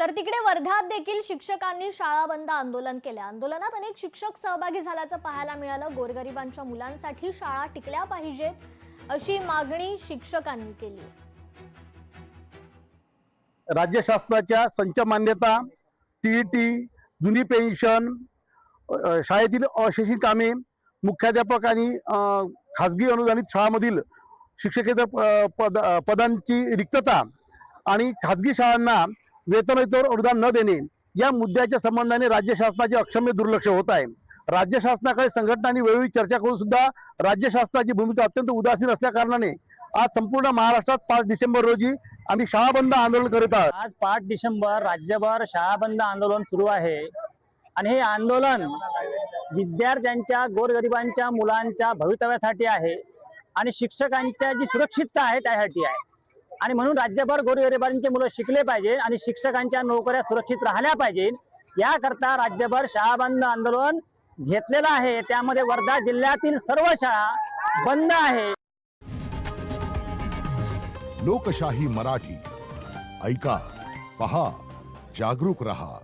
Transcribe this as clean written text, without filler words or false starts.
तर तिकडे वर्ध्यात देखील शिक्षकांनी शाळा बंद आंदोलन केले। आंदोलनात अनेक शिक्षक सहभागी झाल्याचं पाहायला मिळालं। गोरगरिबांच्या मुलांसाठी शाळा टिकल्या पाहिजेत अशी मागणी शिक्षकांनी केली। राज्य शासनाच्या संच मान्यता, टीईटी, जुनी पेन्शन, शाळेतील अशैक्षणिक कामे, मुख्याध्यापक आणि खासगी अनुदानित शाळांमधील शिक्षकेतर पदांची रिक्तता आणि खासगी शाळांना वेतनावर अनुदान न देणे या मुद्द्याच्या संबंधाने राज्य शासनाचे अक्षम्य दुर्लक्ष होत आहे। राज्य शासनाकडे संघटनांनी वेळोवेळी चर्चा करून सुद्धा राज्य शासनाची भूमिका अत्यंत उदासीन असल्या कारणाने आज संपूर्ण महाराष्ट्रात 5 डिसेंबर रोजी आम्ही शाळा बंद आंदोलन करीत आहोत। आज 5 डिसेंबर राज्यभर शाळा बंद आंदोलन सुरू आहे आणि हे आंदोलन विद्यार्थ्यांच्या, गोरगरिबांच्या मुलांच्या भवितव्यासाठी आहे आणि शिक्षकांच्या जी सुरक्षितता आहे त्यासाठी आहे। आणि म्हणून राज्यभर गोरगरिबांचे मुलं शिकले पाहिजे आणि शिक्षकांच्या नोकऱ्या सुरक्षित राहिल्या पाहिजे याकरता राज्यभर शाळा बंद आंदोलन घेतलेलं आहे। त्यामध्ये वर्धा जिल्ह्यातील सर्व शाळा बंद आहे। लोकशाही मराठी ऐका, पहा, जागरूक रहा।